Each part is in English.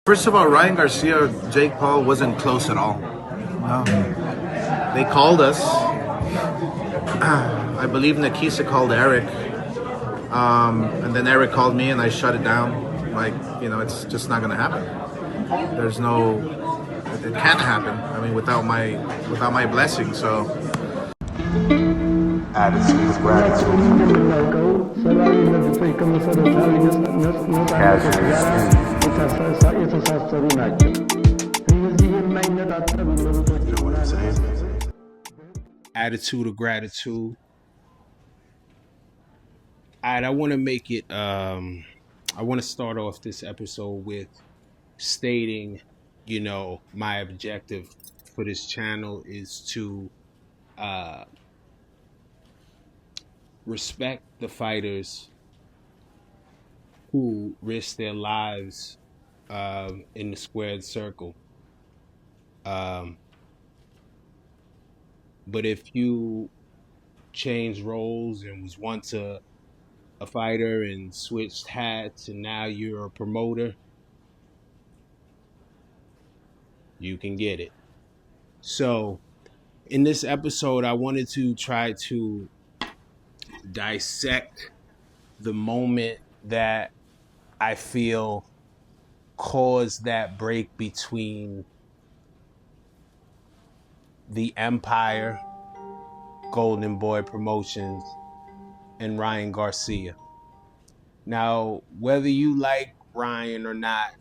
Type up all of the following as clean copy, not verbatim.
First of all, Ryan Garcia, Jake Paul wasn't close at all. No. They called us. I believe Nakisa called Eric, and then Eric called me, and I shut it down. Like, it's just not gonna happen. There's no, it can't happen. I mean, without my blessing. So Attitude of gratitude. You know what I'm saying? Attitude of gratitude. All right, I want to make it. I want to start off this episode with stating, my objective for this channel is to respect the fighters who risk their lives in the squared circle. But if you change roles and was once a fighter and switched hats and now you're a promoter, you can get it. So in this episode, I wanted to try to dissect the moment that I feel caused that break between the Empire, Golden Boy Promotions, and Ryan Garcia. Now, whether you like Ryan or not,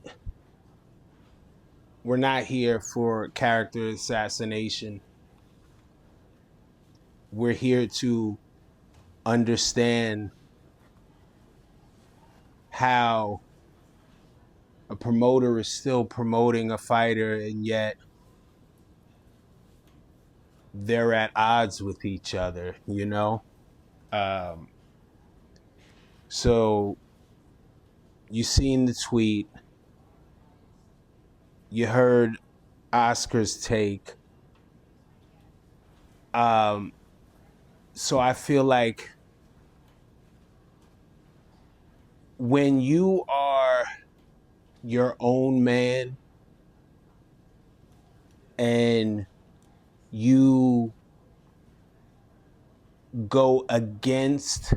we're not here for character assassination. We're here to understand how a promoter is still promoting a fighter and yet they're at odds with each other, So you seen the tweet, you heard Oscar's take. So I feel like when you are your own man and you go against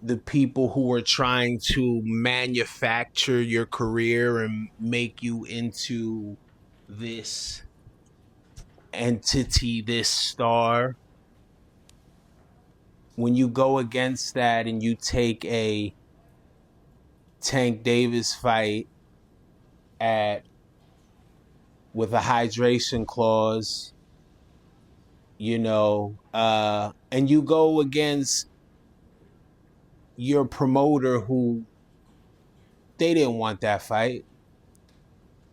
the people who are trying to manufacture your career and make you into this entity, this star, when you go against that and you take a Tank Davis fight with a hydration clause, and you go against your promoter who they didn't want that fight,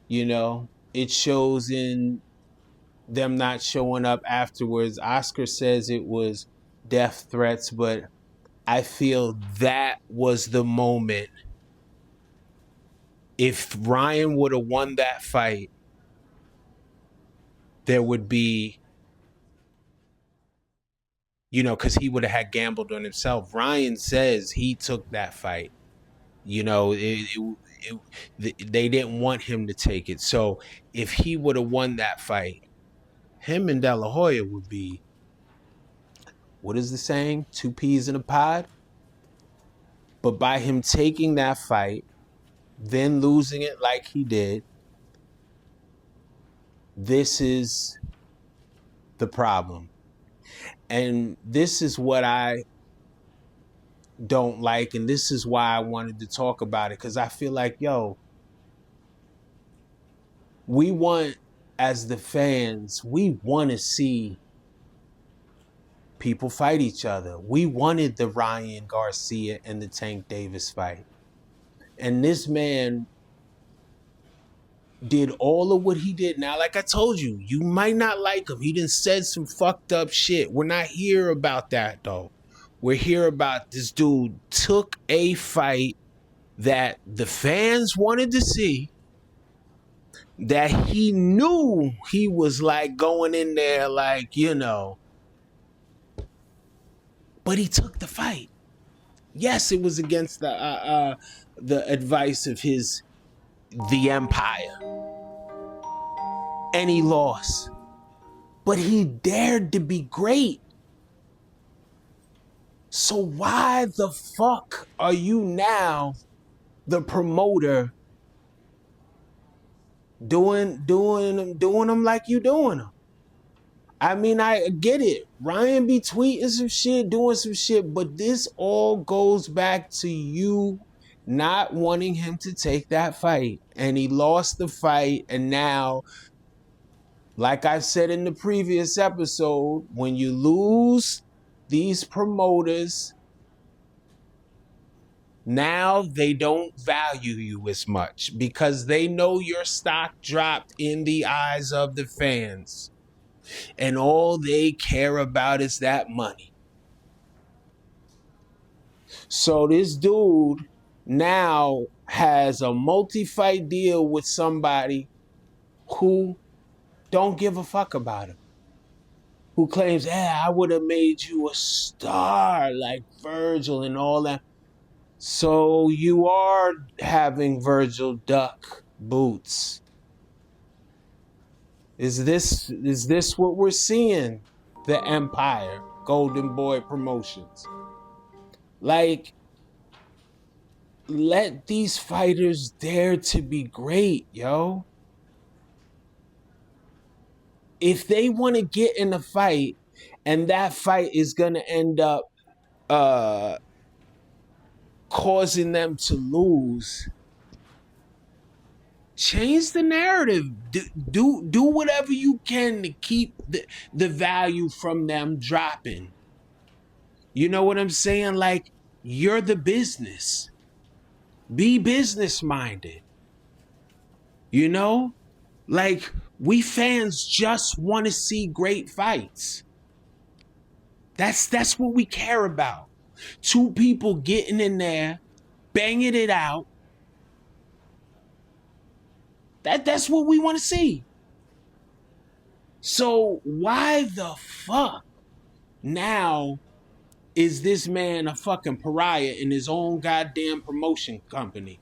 it shows in them not showing up afterwards. Oscar says it was death threats, but I feel that was the moment. If Ryan would have won that fight, there would be, because he would have had gambled on himself. Ryan says he took that fight. They didn't want him to take it. So if he would have won that fight, him and De La Hoya would be, what is the saying? 2 peas in a pod. But by him taking that fight, then losing it like he did, this is the problem. And this is what I don't like, and this is why I wanted to talk about it, because I feel like, we want, as the fans, we want to see people fight each other. We wanted the Ryan Garcia and the Tank Davis fight. And this man did all of what he did. Now, like I told you, you might not like him. He done said some fucked up shit. We're not here about that, though. We're here about this dude took a fight that the fans wanted to see, that he knew he was like going in there like, but he took the fight. Yes, it was against the advice of his the Empire. And he lost. But he dared to be great. So why the fuck are you now the promoter doing them like you doing them? I mean, I get it. Ryan be tweeting some shit, doing some shit, but this all goes back to you not wanting him to take that fight. And he lost the fight. And now, like I said in the previous episode, when you lose these promoters, now they don't value you as much because they know your stock dropped in the eyes of the fans. And all they care about is that money. So this dude now has a multi-fight deal with somebody who don't give a fuck about him. Who claims, I would have made you a star like Virgil and all that. So you are having Virgil duck boots. Is this what we're seeing? The Empire, Golden Boy Promotions. Like, let these fighters dare to be great, yo. If they want to get in a fight and that fight is going to end up causing them to lose, change the narrative. Do whatever you can to keep the value from them dropping. You know what I'm saying? Like, you're the business. Be business minded. You know? Like, we fans just want to see great fights. That's what we care about. Two people getting in there, banging it out. That's what we want to see. So why the fuck now is this man a fucking pariah in his own goddamn promotion company?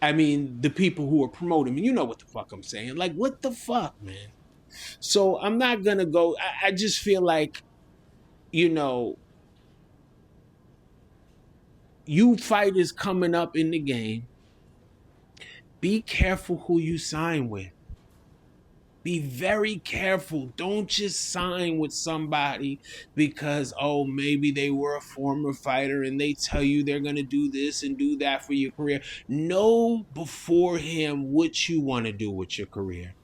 I mean, the people who are promoting him, you know what the fuck I'm saying. Like, what the fuck, man? So I'm not gonna go. I just feel like, you fighters coming up in the game, be careful who you sign with. Be very careful. Don't just sign with somebody because, maybe they were a former fighter and they tell you they're going to do this and do that for your career. Know beforehand what you want to do with your career.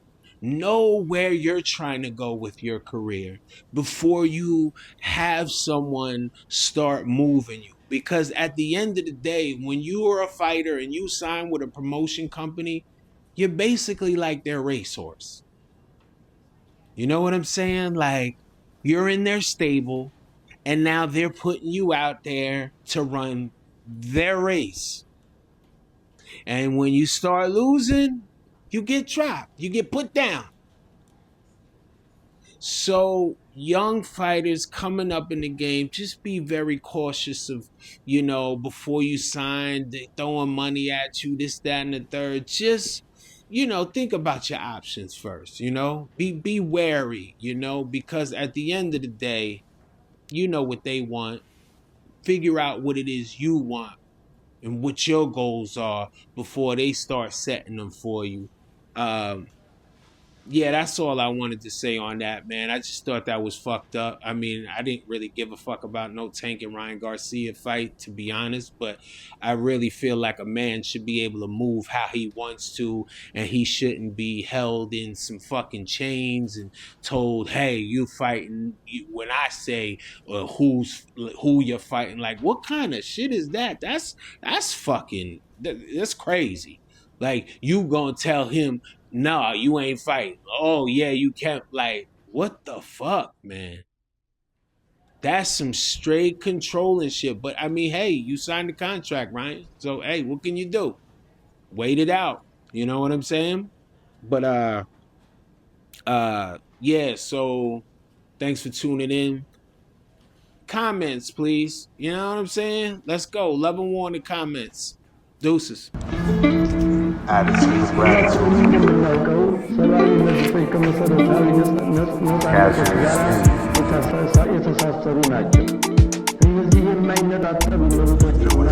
Know where you're trying to go with your career before you have someone start moving you. Because at the end of the day, when you are a fighter and you sign with a promotion company, you're basically like their racehorse. You know what I'm saying? Like, you're in their stable and now they're putting you out there to run their race. And when you start losing, you get dropped. You get put down. So young fighters coming up in the game, just be very cautious of, before you sign, they throwing money at you, this, that, and the third. Just, think about your options first, be wary, because at the end of the day, you know what they want. Figure out what it is you want and what your goals are before they start setting them for you. Yeah, that's all I wanted to say on that, man. I just thought that was fucked up. I mean, I didn't really give a fuck about no Tank and Ryan Garcia fight, to be honest, but I really feel like a man should be able to move how he wants to, and he shouldn't be held in some fucking chains and told, hey, you fighting when I say who you're fighting. Like, what kind of shit is that? That's fucking, that's crazy. Like, you gonna tell him, no, you ain't fighting. Oh, yeah, you can't. Like, what the fuck, man? That's some straight controlling shit. But, I mean, hey, you signed the contract, Ryan. So, hey, what can you do? Wait it out. You know what I'm saying? But, yeah, so thanks for tuning in. Comments, please. You know what I'm saying? Let's go. Love and war in the comments. Deuces. Attitude of gratitude. እንደምናውቀው ሰብአዊ መብቶች ከመሰረታዊ ነፃነት ጋር የተሳሰሩ ናቸው። እነዚህ የማይነጣጠሉ መብቶችና